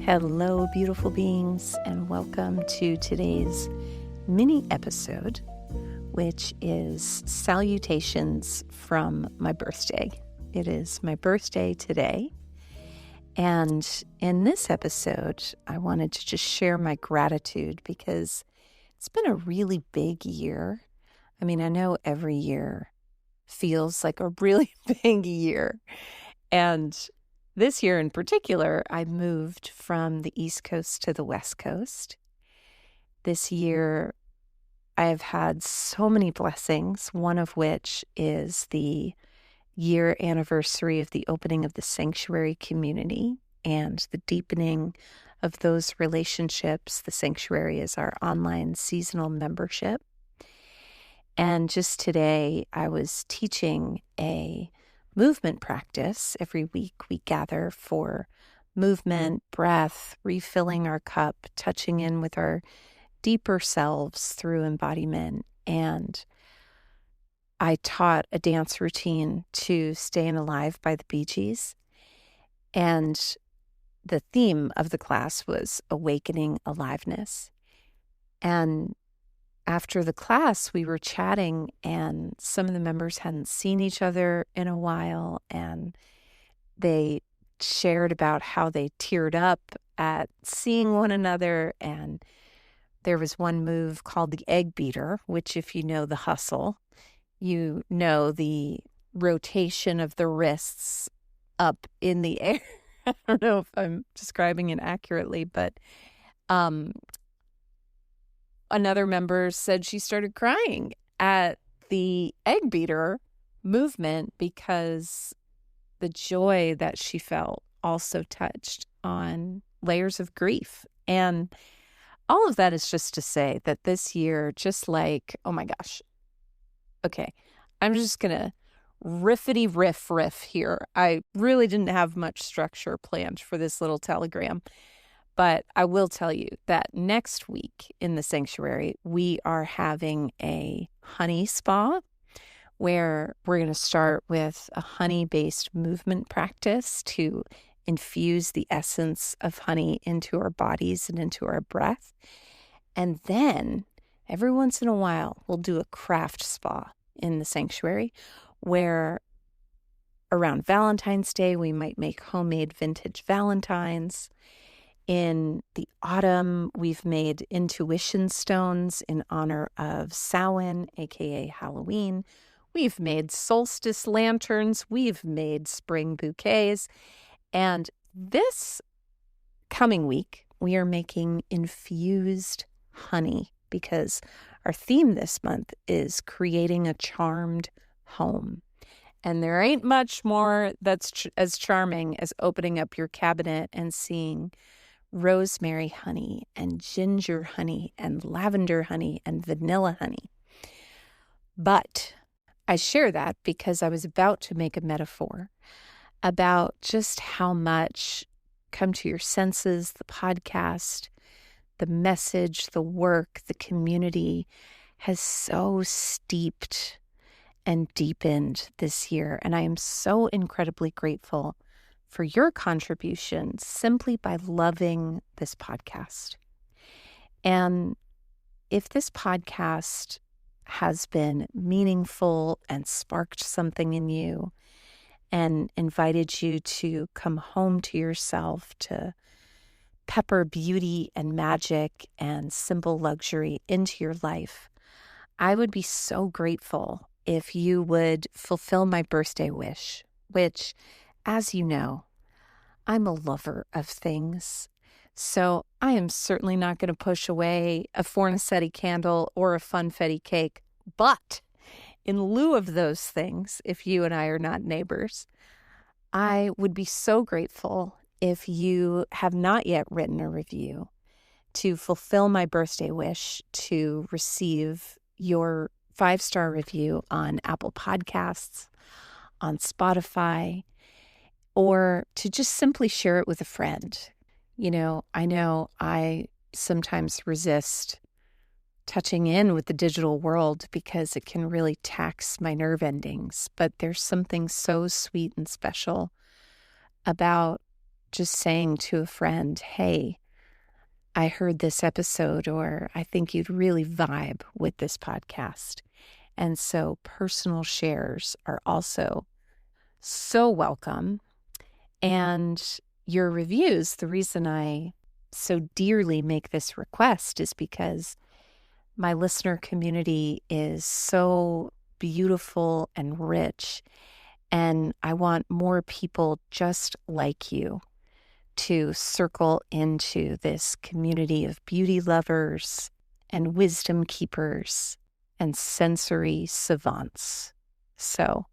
Hello, beautiful beings, and welcome to today's mini episode, which is salutations from my birthday. It is my birthday today, and in this episode, I wanted to just share my gratitude because it's been a really big year. I mean, I know every year feels like a really big year, and this year in particular, I moved from the East Coast to the West Coast. This year, I have had so many blessings, one of which is the year anniversary of the opening of the sanctuary community and the deepening of those relationships. The sanctuary is our online seasonal membership. And just today, I was teaching a movement practice. Every week we gather for movement, breath, refilling our cup, touching in with our deeper selves through embodiment. And I taught a dance routine to Staying Alive by the Bee Gees. And the theme of the class was awakening aliveness. And after the class, we were chatting, and some of the members hadn't seen each other in a while, and they shared about how they teared up at seeing one another. And there was one move called the egg beater, which, if you know the hustle, you know the rotation of the wrists up in the air. I don't know if I'm describing it accurately, but another member said she started crying at the egg beater movement because the joy that she felt also touched on layers of grief. And all of that is just to say that this year, just like, oh my gosh, okay, I'm just going to riffity riff here. I really didn't have much structure planned for this little telegram. But I will tell you that next week in the sanctuary, we are having a honey spa where we're going to start with a honey-based movement practice to infuse the essence of honey into our bodies and into our breath. And then every once in a while, we'll do a craft spa in the sanctuary where around Valentine's Day, we might make homemade vintage Valentines. In the autumn, we've made intuition stones in honor of Samhain, aka Halloween. We've made solstice lanterns. We've made spring bouquets. And this coming week, we are making infused honey because our theme this month is creating a charmed home. And there ain't much more that's as charming as opening up your cabinet and seeing rosemary honey and ginger honey and lavender honey and vanilla honey. But I share that because I was about to make a metaphor about just how much Come to Your Senses, the podcast, the message, the work, the community has so steeped and deepened this year. And I am so incredibly grateful for your contribution simply by loving this podcast. And if this podcast has been meaningful and sparked something in you and invited you to come home to yourself, to pepper beauty and magic and simple luxury into your life, I would be so grateful if you would fulfill my birthday wish, which, as you know, I'm a lover of things. So I am certainly not going to push away a fornicetti candle or a funfetti cake. But in lieu of those things, if you and I are not neighbors, I would be so grateful if you have not yet written a review to fulfill my birthday wish to receive your 5-star review on Apple Podcasts, on Spotify, or to just simply share it with a friend. You know I sometimes resist touching in with the digital world because it can really tax my nerve endings, but there's something so sweet and special about just saying to a friend, hey, I heard this episode, or I think you'd really vibe with this podcast. And so personal shares are also so welcome. And your reviews, the reason I so dearly make this request is because my listener community is so beautiful and rich. And I want more people just like you to circle into this community of beauty lovers and wisdom keepers and sensory savants. So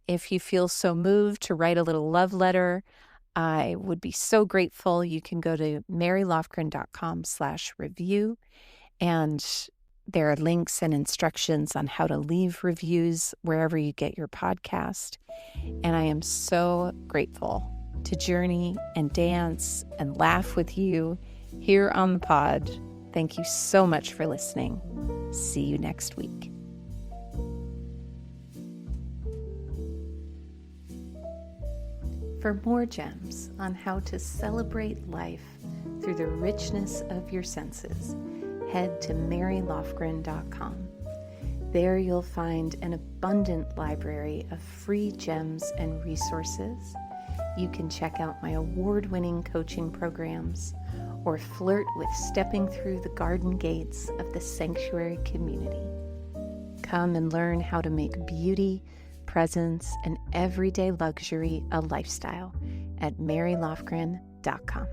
if you feel so moved to write a little love letter, I would be so grateful. You can go to marylofgren.com/review, and there are links and instructions on how to leave reviews wherever you get your podcast. And I am so grateful to journey and dance and laugh with you here on the pod. Thank you so much for listening. See you next week. For more gems on how to celebrate life through the richness of your senses, head to marylofgren.com. There you'll find an abundant library of free gems and resources. You can check out my award-winning coaching programs or flirt with stepping through the garden gates of the sanctuary community. Come and learn how to make beauty, presence, and everyday luxury a lifestyle at marylofgren.com.